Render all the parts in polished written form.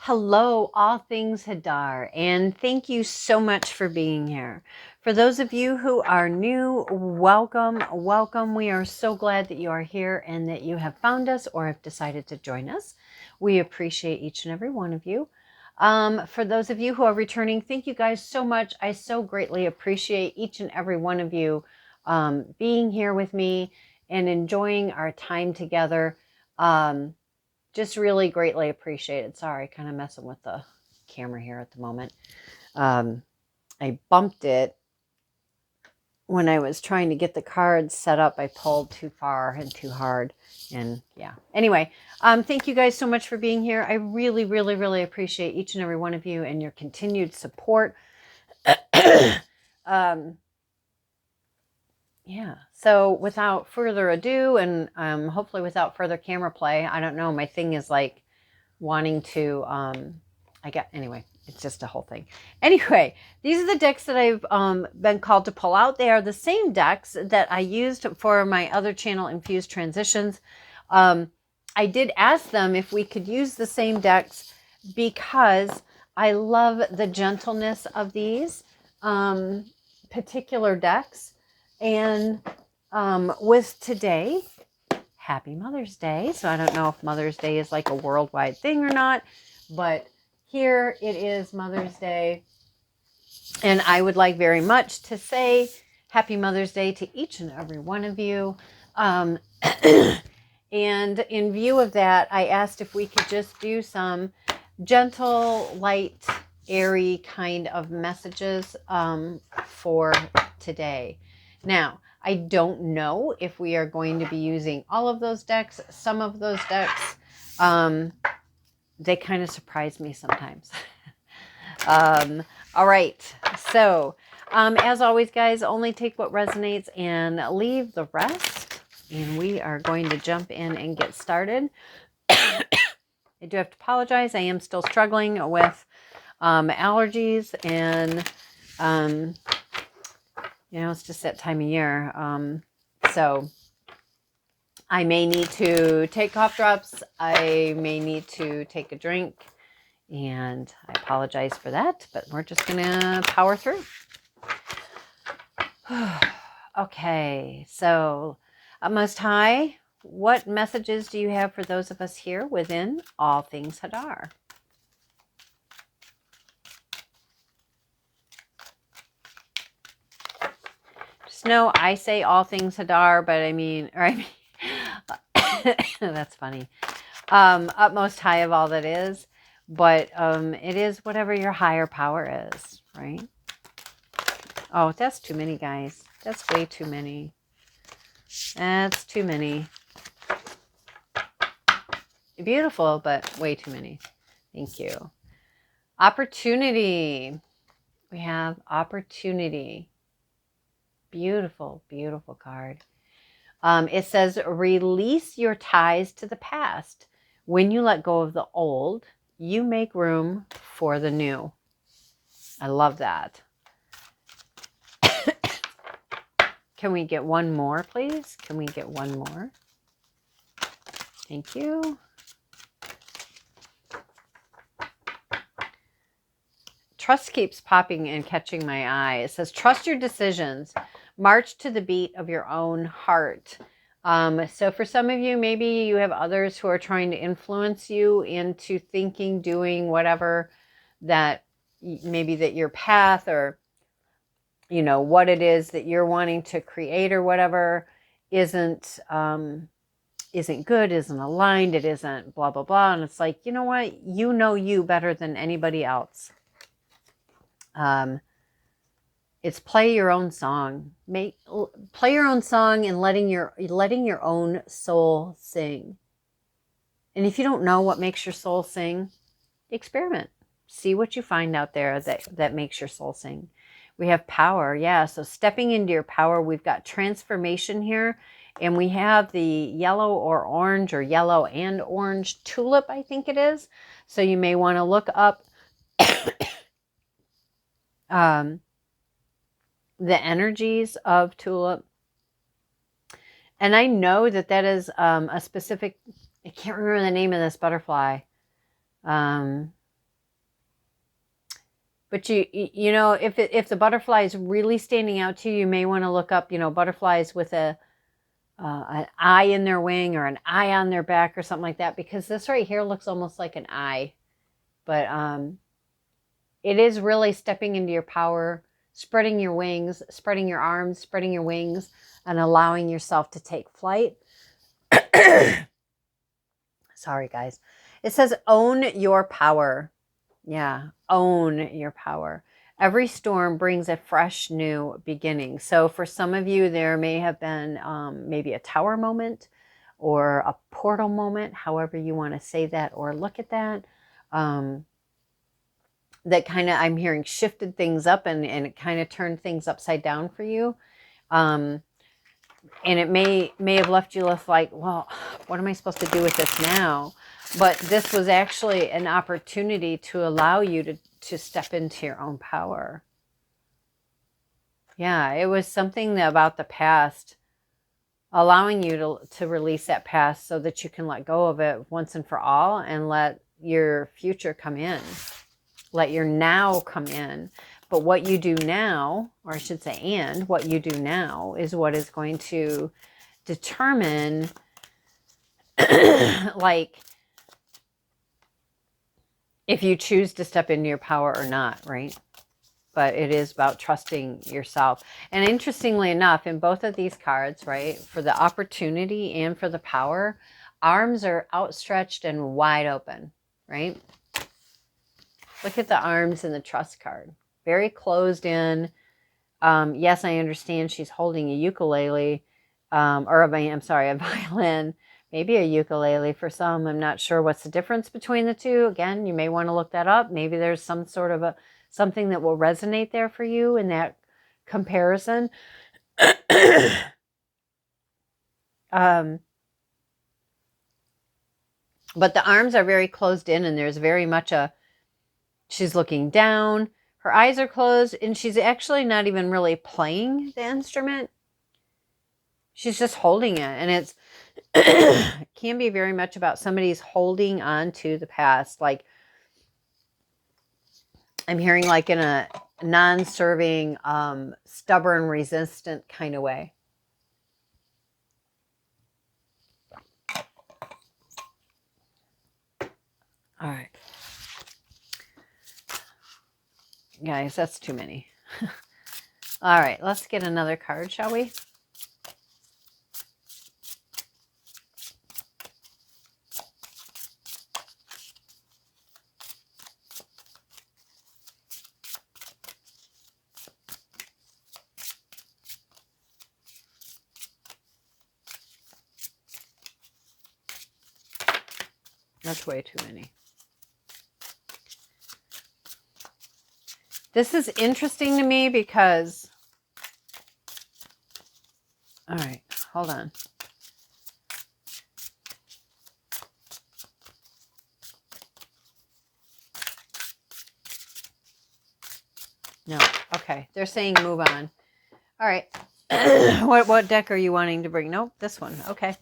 Hello, all things Hadar, and thank you so much for being here. For those of you who are new, welcome, welcome. We are so glad that you are here and that you have found us or have decided to join us. We appreciate each and every one of you. For those of you who are returning, thank you guys so much. I so greatly appreciate each and every one of you being here with me and enjoying our time together. Just really greatly appreciated. Sorry, kind of messing with the camera here at the moment. I bumped it when I was trying to get the cards set up. I pulled too far and too hard. And yeah. Anyway, thank you guys so much for being here. I really, really, really appreciate each and every one of you and your continued support. Yeah, so without further ado, and hopefully without further camera play, I don't know, my thing is like wanting to, anyway, it's just a whole thing. Anyway, these are the decks that I've been called to pull out. They are the same decks that I used for my other channel, Infused Transitions. I did ask them if we could use the same decks because I love the gentleness of these particular decks. And with today, happy Mother's Day. So I don't know if Mother's Day is like a worldwide thing or not, but here it is Mother's Day. And I would like very much to say happy Mother's Day to each and every one of you. And in view of that, I asked if we could just do some gentle, light, airy kind of messages for today. Now, I don't know if we are going to be using all of those decks. Some of those decks, they kind of surprise me sometimes. All right. So, as always, guys, only take what resonates and leave the rest. And we are going to jump in and get started. I do have to apologize. I am still struggling with allergies and... you know, it's just that time of year. So I may need to take cough drops. I may need to take a drink. And I apologize for that, but we're just going to power through. Okay, so Most High, what messages do you have for those of us here within All Things Hadar? No, I say all things Hadar, but I mean, that's funny. Utmost high of all that is, but it is whatever your higher power is, right? Oh, that's too many, guys. That's way too many. That's too many. Beautiful, but way too many. Thank you. Opportunity. We have opportunity. Beautiful, beautiful card. It says, release your ties to the past. When you let go of the old, you make room for the new. I love that. Can we get one more, please? Can we get one more? Thank you. Trust keeps popping and catching my eye. It says, trust your decisions. March to the beat of your own heart. So for some of you, maybe you have others who are trying to influence you into thinking, doing whatever that maybe that your path or, you know, what it is that you're wanting to create or whatever isn't good, isn't aligned, it isn't blah, blah, blah. And it's like, you know what? You know you better than anybody else. It's play your own song. Play your own song and letting your own soul sing. And if you don't know what makes your soul sing, experiment. See what you find out there that makes your soul sing. We have power, yeah. So stepping into your power, we've got transformation here, and we have the yellow or orange or yellow and orange tulip, I think it is. So you may want to look up the energies of tulip. And I know that is a specific, I can't remember the name of this butterfly. But you know, if the butterfly is really standing out to you, you may want to look up, you know, butterflies with an eye in their wing or an eye on their back or something like that, because this right here looks almost like an eye. But it is really stepping into your power, spreading your wings, spreading your arms, spreading your wings, and allowing yourself to take flight. Sorry, guys. It says own your power. Yeah, own your power. Every storm brings a fresh new beginning. So for some of you, there may have been maybe a tower moment or a portal moment, however you want to say that or look at that. That kind of, I'm hearing, shifted things up and it kind of turned things upside down for you. And it may have left you like, well, what am I supposed to do with this now? But this was actually an opportunity to allow you to step into your own power. Yeah, it was something about the past, allowing you to release that past so that you can let go of it once and for all and let your future come in. Let your now come in. But what you do now, or I should say, and what you do now is what is going to determine like if you choose to step into your power or not, right? But it is about trusting yourself. And interestingly enough, in both of these cards, right, for the opportunity and for the power, arms are outstretched and wide open, right? Look at the arms in the trust card. Very closed in. Yes, I understand she's holding a ukulele, I'm sorry, a violin. Maybe a ukulele for some. I'm not sure what's the difference between the two. Again, you may want to look that up. Maybe there's some sort of something that will resonate there for you in that comparison. But the arms are very closed in, and there's very much she's looking down. Her eyes are closed, and she's actually not even really playing the instrument. She's just holding it, and it can be very much about somebody's holding on to the past. Like, I'm hearing like in a non-serving, stubborn, resistant kind of way. All right. Guys, that's too many. All right, let's get another card, shall we? That's way too many. This is interesting to me because, all right, hold on. No, okay, they're saying move on. All right, what deck are you wanting to bring? Nope, this one, okay.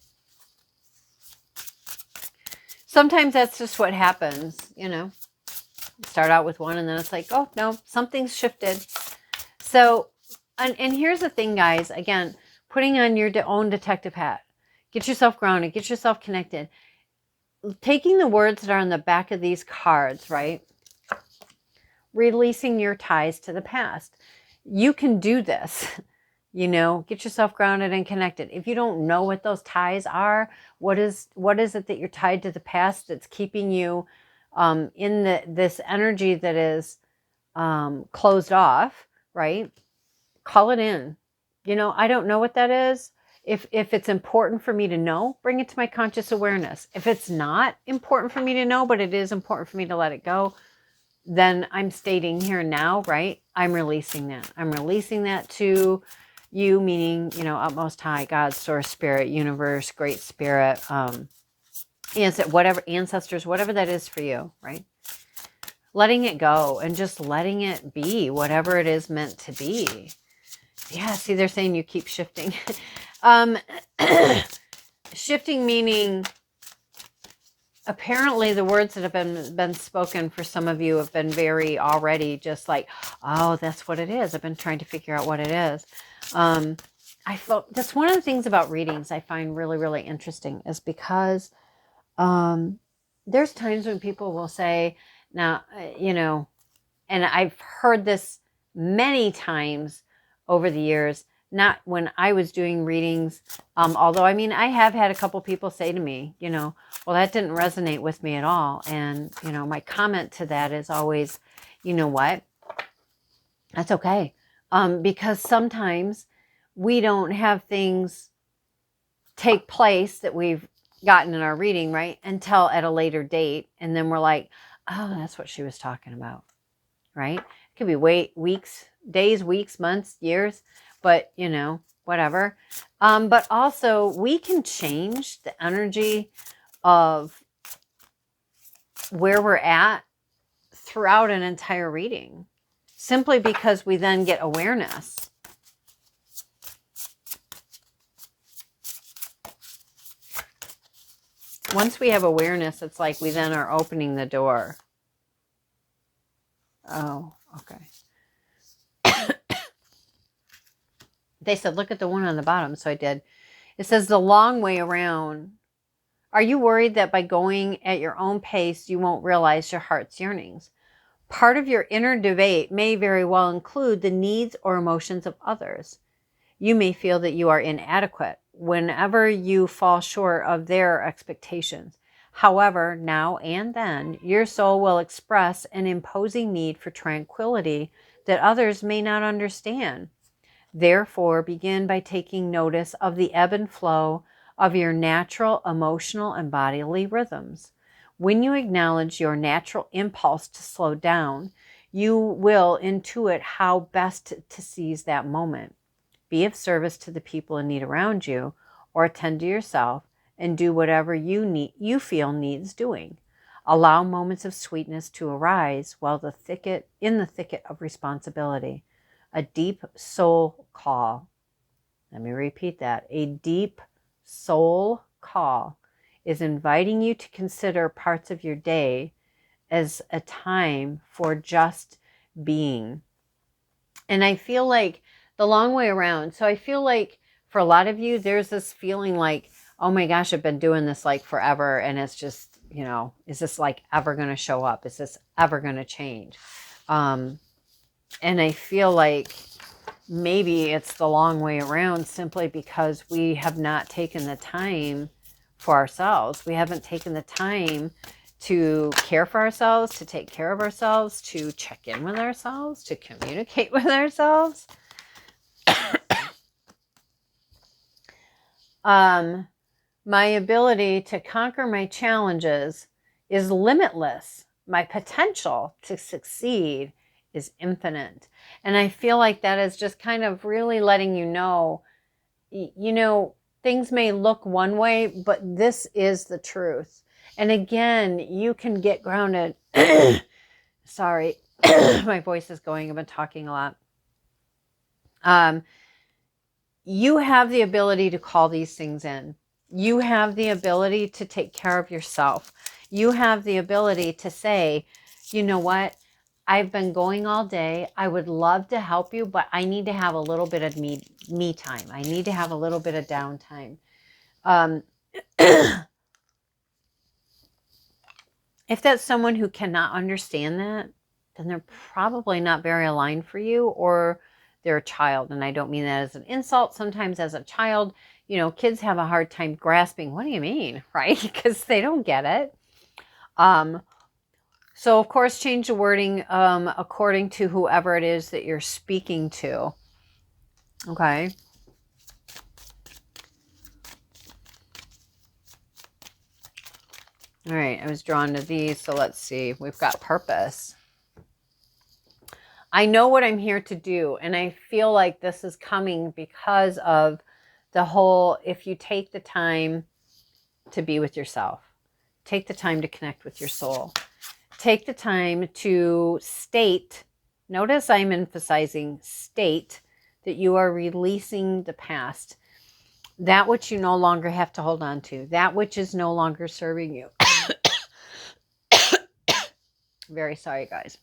Sometimes that's just what happens, you know. Start out with one and then it's like, oh no, something's shifted. So, and here's the thing, guys, again, putting on your own detective hat. Get yourself grounded, get yourself connected. Taking the words that are on the back of these cards, right? Releasing your ties to the past. You can do this. You know, get yourself grounded and connected. If you don't know what those ties are, what is it that you're tied to the past that's keeping you in this energy that is closed off, right? Call it in. You know, I don't know what that is. If it's important for me to know, bring it to my conscious awareness. If it's not important for me to know, but it is important for me to let it go, then I'm stating here now, right? I'm releasing that. I'm releasing that to you, meaning, you know, utmost high, God, source, spirit, universe, great spirit, whatever, ancestors, whatever that is for you, right? Letting it go and just letting it be whatever it is meant to be. Yeah, see, they're saying you keep shifting. Shifting meaning apparently the words that have been spoken for some of you have been very already just like, oh, that's what it is. I've been trying to figure out what it is. I felt that's one of the things about readings I find really, really interesting is because there's times when people will say, now, and I've heard this many times over the years, not when I was doing readings. Although, I mean, I have had a couple people say to me, well, that didn't resonate with me at all. And, my comment to that is always, you know what? That's okay. Because sometimes we don't have things take place that we've gotten in our reading, right? Until at a later date. And then we're like, oh, that's what she was talking about, right? It could be weeks, days, weeks, months, years, but whatever. But also we can change the energy of where we're at throughout an entire reading, simply because we then get awareness. Once we have awareness, it's like we then are opening the door. Oh, okay. They said, look at the one on the bottom. So I did. It says the long way around. Are you worried that by going at your own pace, you won't realize your heart's yearnings? Part of your inner debate may very well include the needs or emotions of others. You may feel that you are inadequate whenever you fall short of their expectations. However, now and then, your soul will express an imposing need for tranquility that others may not understand. Therefore, begin by taking notice of the ebb and flow of your natural, emotional, and bodily rhythms. When you acknowledge your natural impulse to slow down, you will intuit how best to seize that moment. Be of service to the people in need around you, or attend to yourself and do whatever you feel needs doing. Allow moments of sweetness to arise while in the thicket of responsibility. A deep soul call. Let me repeat that. A deep soul call is inviting you to consider parts of your day as a time for just being. And I feel like the long way around. So I feel like for a lot of you, there's this feeling like, oh my gosh, I've been doing this like forever. And it's just, is this like ever going to show up? Is this ever going to change? And I feel like maybe it's the long way around simply because we have not taken the time for ourselves. We haven't taken the time to care for ourselves, to take care of ourselves, to check in with ourselves, to communicate with ourselves. My ability to conquer my challenges is limitless. My potential to succeed is infinite. And I feel like that is just kind of really letting you know, things may look one way, but this is the truth. And again, you can get grounded. Sorry, my voice is going. I've been talking a lot. You have the ability to call these things in. You have the ability to take care of yourself. You have the ability to say, you know what? I've been going all day. I would love to help you, but I need to have a little bit of me time. I need to have a little bit of downtime. If that's someone who cannot understand that, then they're probably not very aligned for you, or they're a child. And I don't mean that as an insult. Sometimes as a child, kids have a hard time grasping, what do you mean, right? Because they don't get it. So of course, change the wording according to whoever it is that you're speaking to. Okay. All right, I was drawn to these, so let's see. We've got purpose. I know what I'm here to do, and I feel like this is coming because of the whole, if you take the time to be with yourself, take the time to connect with your soul, take the time to state, notice I'm emphasizing state, that you are releasing the past, that which you no longer have to hold on to, that which is no longer serving you. Very sorry, guys.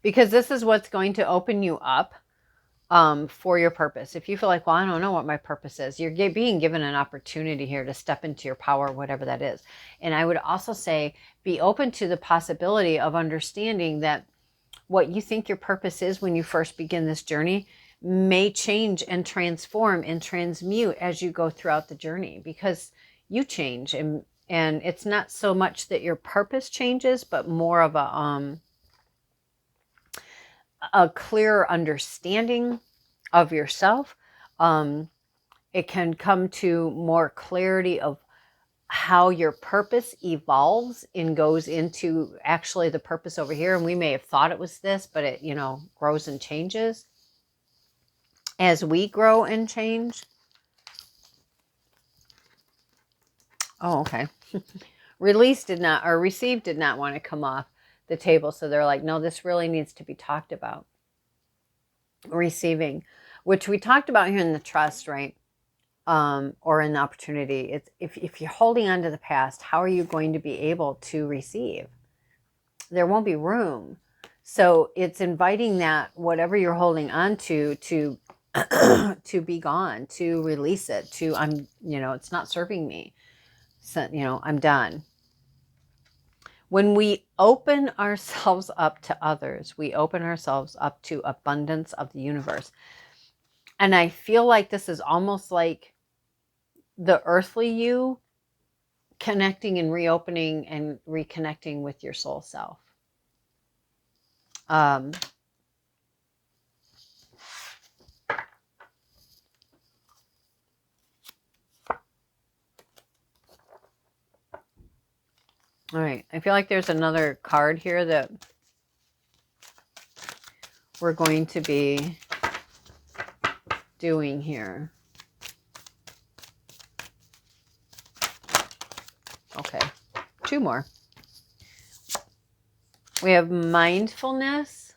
Because this is what's going to open you up for your purpose. If you feel like, well, I don't know what my purpose is, you're being given an opportunity here to step into your power, whatever that is. And I would also say, be open to the possibility of understanding that what you think your purpose is when you first begin this journey may change and transform and transmute as you go throughout the journey, because you change, and it's not so much that your purpose changes, but more of a clearer understanding of yourself. It can come to more clarity of how your purpose evolves and goes into actually the purpose over here. And we may have thought it was this, but it, grows and changes as we grow and change. Oh, okay. Received did not want to come off the table. So they're like, no, this really needs to be talked about. Receiving, which we talked about here in the trust, right? Or in the opportunity. It's if you're holding on to the past, how are you going to be able to receive? There won't be room. So it's inviting that whatever you're holding on to to be gone, to release it, to it's not serving me. So, I'm done. When we open ourselves up to others, we open ourselves up to abundance of the universe. And I feel like this is almost like the earthly you connecting and reopening and reconnecting with your soul self. All right. I feel like there's another card here that we're going to be doing here. Okay. 2 more. We have mindfulness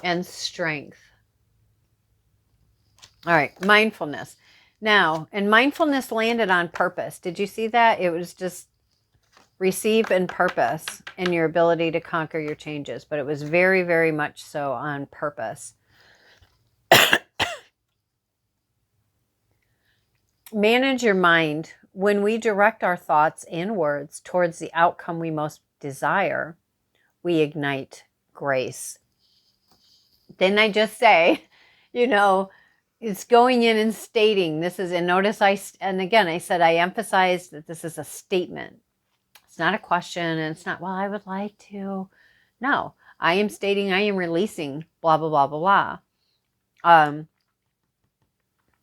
and strength. All right. Mindfulness. Now, and mindfulness landed on purpose. Did you see that? It was just receive and purpose and your ability to conquer your changes. But it was very, very much so on purpose. Manage your mind. When we direct our thoughts and words towards the outcome we most desire, we ignite grace. Didn't I just say, it's going in and stating this is, and notice I said I emphasized that this is a statement. It's not a question, and it's not, well, I would like to. No, I am stating, I am releasing, blah, blah, blah, blah, blah.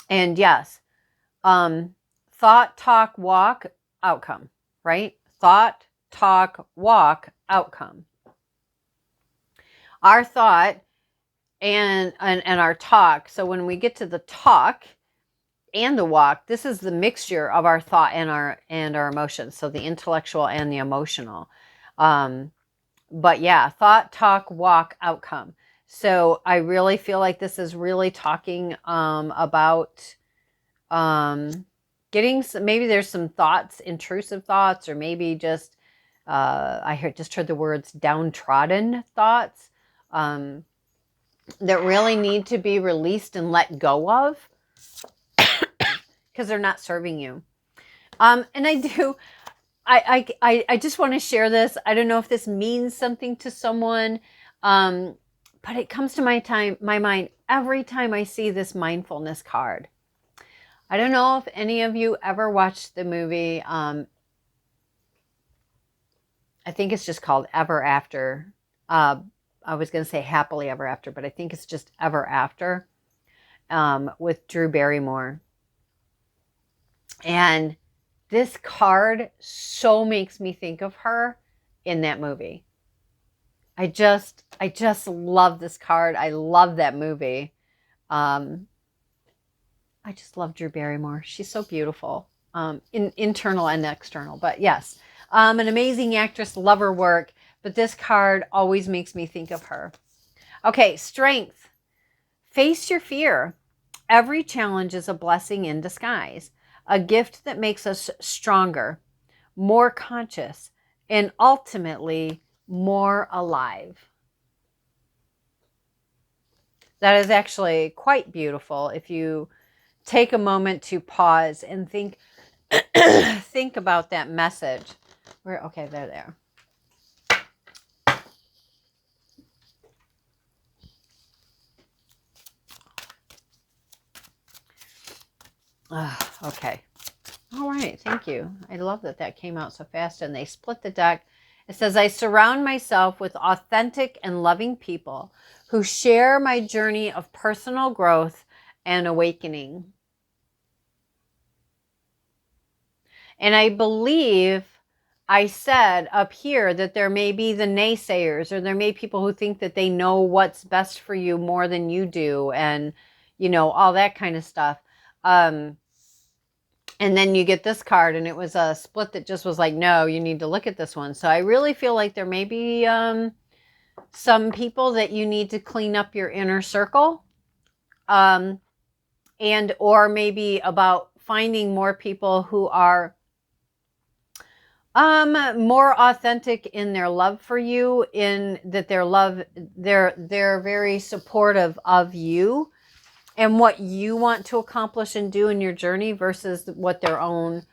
And yes, thought, talk, walk, outcome, right? Thought, talk, walk, outcome. Our thought and our talk. So when we get to the talk and the walk, this is the mixture of our thought and our emotions. So the intellectual and the emotional. But yeah, thought, talk, walk, outcome. So I really feel like this is really talking about getting some, maybe there's some thoughts, intrusive thoughts, or maybe just I just heard the words downtrodden thoughts. That really need to be released and let go of because they're not serving you. And I just want to share this. I don't know if this means something to someone, but it comes to my mind every time I see this mindfulness card. I don't know if any of you ever watched the movie. I think it's just called Ever After. I was going to say Happily Ever After, but I think it's just Ever After with Drew Barrymore. And this card so makes me think of her in that movie. I just love this card. I love that movie. I just love Drew Barrymore. She's so beautiful, internal and external. But yes, an amazing actress, love her work. But this card always makes me think of her. Okay, strength. Face your fear. Every challenge is a blessing in disguise, a gift that makes us stronger, more conscious, and ultimately more alive. That is actually quite beautiful if you take a moment to pause and think think about that message. Okay, they're there. Okay. All right. Thank you. I love that that came out so fast and they split the deck. It says, I surround myself with authentic and loving people who share my journey of personal growth and awakening. And I believe I said up here that there may be the naysayers, or there may be people who think that they know what's best for you more than you do, and, you know, all that kind of stuff. And then you get this card, and it was a split that just was like, no, you need to look at this one. So I really feel like there may be some people that you need to clean up your inner circle, and or maybe about finding more people who are more authentic in their love for you, in that they're very supportive of you and what you want to accomplish and do in your journey versus what their own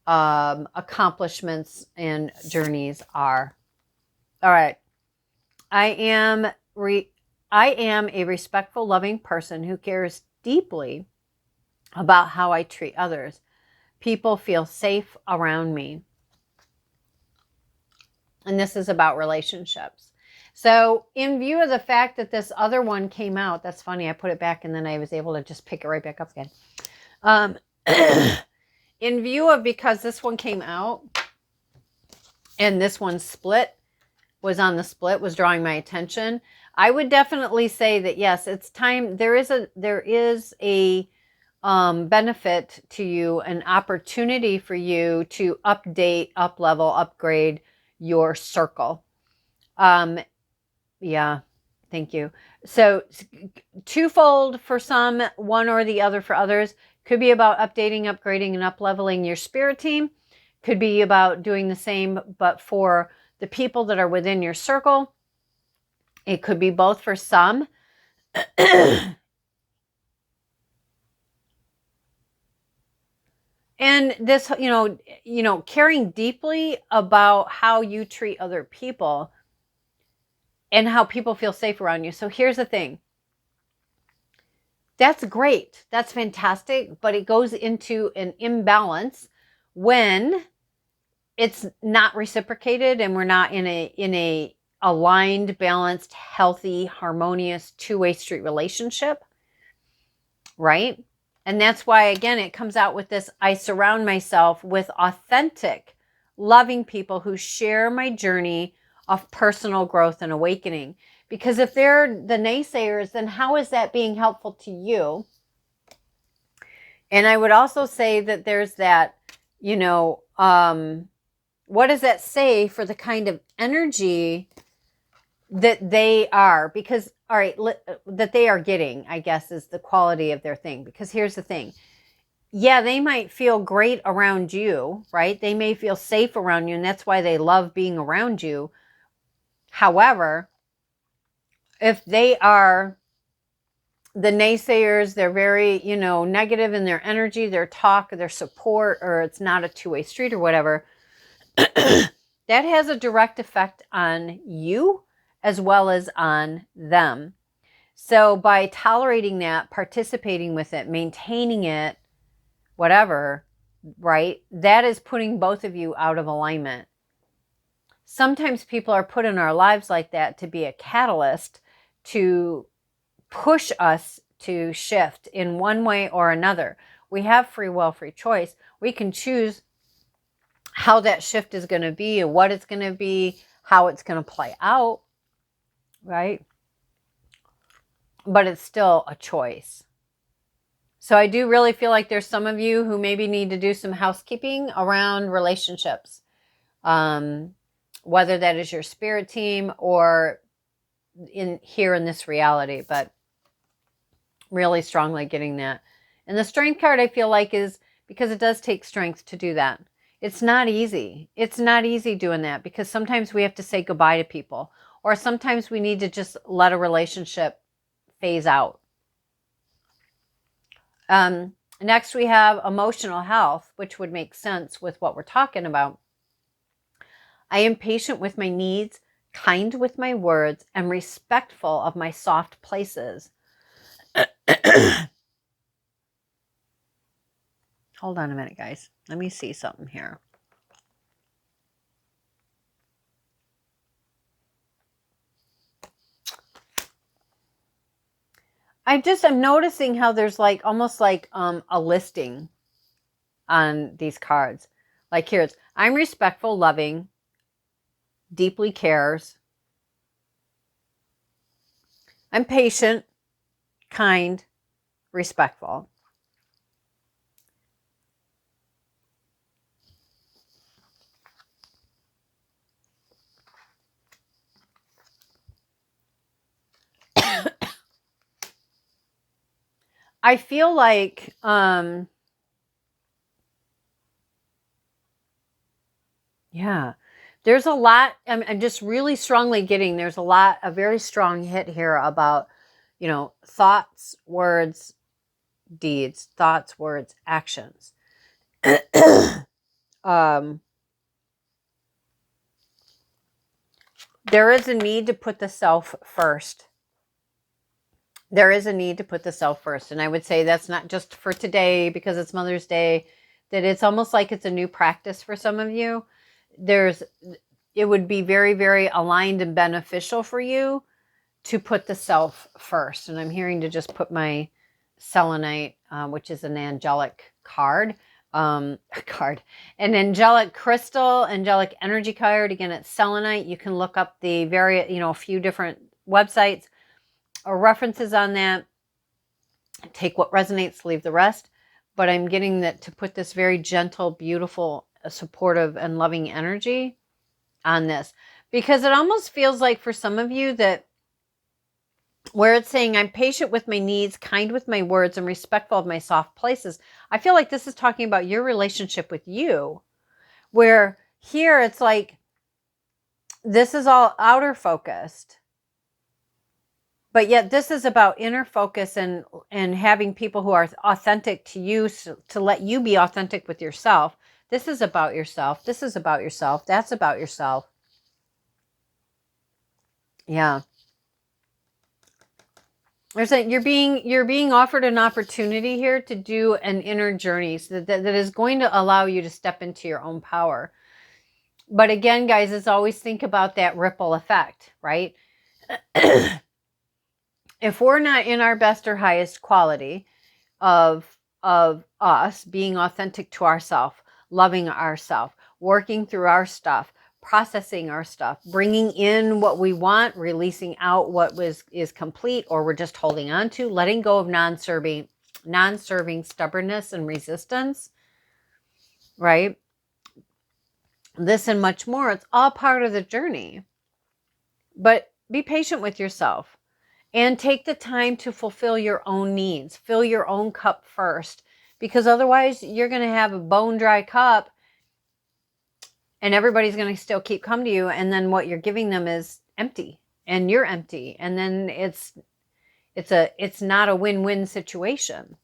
accomplishments and journeys are. All right. I am a respectful, loving person who cares deeply about how I treat others. People feel safe around me. And this is about relationships. So in view of the fact that this other one came out, that's funny, I put it back and then I was able to just pick it right back up again. In view of, because this one came out and this one was drawing my attention, I would definitely say that yes, it's time. There is a benefit to you, an opportunity for you to update, up-level, upgrade your circle. Yeah, thank you. So twofold for some, one or the other for others. Could be about updating, upgrading, and up-leveling your spirit team. Could be about doing the same, but for the people that are within your circle. It could be both for some. And this, caring deeply about how you treat other people and how people feel safe around you. So here's the thing. That's great. That's fantastic. But it goes into an imbalance when it's not reciprocated and we're not in a aligned, balanced, healthy, harmonious, two-way street relationship. Right? And that's why, again, it comes out with this, I surround myself with authentic, loving people who share my journey of personal growth and awakening. Because if they're the naysayers, then how is that being helpful to you? And I would also say that there's that, what does that say for the kind of energy that they are? Because, all right, that they are getting, I guess, is the quality of their thing. Because here's the thing. Yeah, they might feel great around you, right? They may feel safe around you, and that's why they love being around you. However, if they are the naysayers, they're very, negative in their energy, their talk, their support, or it's not a two-way street or whatever, that has a direct effect on you as well as on them. So by tolerating that, participating with it, maintaining it, whatever, right, that is putting both of you out of alignment. Sometimes people are put in our lives like that to be a catalyst to push us to shift in one way or another. We have free will, free choice. We can choose how that shift is going to be and what it's going to be, how it's going to play out, right? But it's still a choice. So I do really feel like there's some of you who maybe need to do some housekeeping around relationships. Whether that is your spirit team or in this reality, but really strongly getting that. And the strength card, I feel like, is because it does take strength to do that. It's not easy. It's not easy doing that because sometimes we have to say goodbye to people, or sometimes we need to just let a relationship phase out. Next, we have emotional health, which would make sense with what we're talking about. I am patient with my needs, kind with my words, and respectful of my soft places. Hold on a minute, guys. Let me see something here. I'm noticing how there's like almost like a listing on these cards. Like here it's, I'm respectful, loving, deeply cares. I'm patient, kind, respectful. I feel like yeah, there's a lot. I'm just really strongly getting there's a very strong hit here about, you know, thoughts, words, deeds, thoughts, words, actions. There is a need to put the self first. There is a need to put the self first. And I would say that's not just for today because it's Mother's Day, that it's almost like it's a new practice for some of you. It would be very, very aligned and beneficial for you to put the self first. And I'm hearing to just put my selenite, which is an angelic card, an angelic crystal, angelic energy card. Again, it's selenite. You can look up the a few different websites or references on that. Take what resonates, leave the rest. But I'm getting that to put this very gentle, beautiful, supportive, and loving energy on this. Because it almost feels like for some of you that where it's saying, I'm patient with my needs, kind with my words, and respectful of my soft places. I feel like this is talking about your relationship with you. Where here it's like, this is all outer focused. But yet this is about inner focus and having people who are authentic to you, to let you be authentic with yourself. This is about yourself. This is about yourself. That's about yourself. Yeah. There's you're being offered an opportunity here to do an inner journey that is going to allow you to step into your own power. But again, guys, as always, think about that ripple effect, right? If we're not in our best or highest quality of us being authentic to ourselves, loving ourselves, working through our stuff, processing our stuff, bringing in what we want, releasing out what is complete or we're just holding on to, letting go of non-serving stubbornness and resistance, right? This and much more, it's all part of the journey. But be patient with yourself. And take the time to fulfill your own needs. Fill your own cup first. Because otherwise, you're going to have a bone dry cup. And everybody's going to still keep coming to you. And then what you're giving them is empty. And you're empty. And then it's not a win-win situation.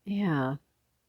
Yeah.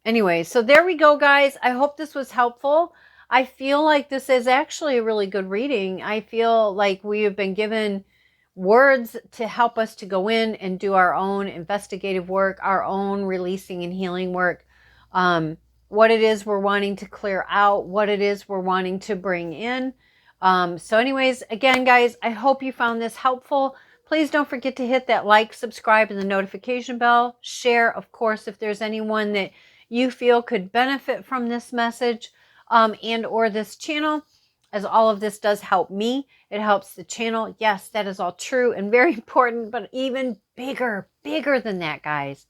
Anyway, so there we go, guys. I hope this was helpful. I feel like this is actually a really good reading. I feel like we have been given words to help us to go in and do our own investigative work, our own releasing and healing work. What it is we're wanting to clear out, what it is we're wanting to bring in. So anyways, again, guys, I hope you found this helpful. Please don't forget to hit that like, subscribe, and the notification bell. Share, of course, if there's anyone that you feel could benefit from this message. And or this channel, as all of this does help me. It helps the channel. Yes, that is all true and very important, but even bigger than that, guys,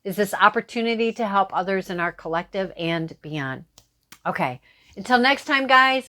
is this opportunity to help others in our collective and beyond. Okay, until next time, guys.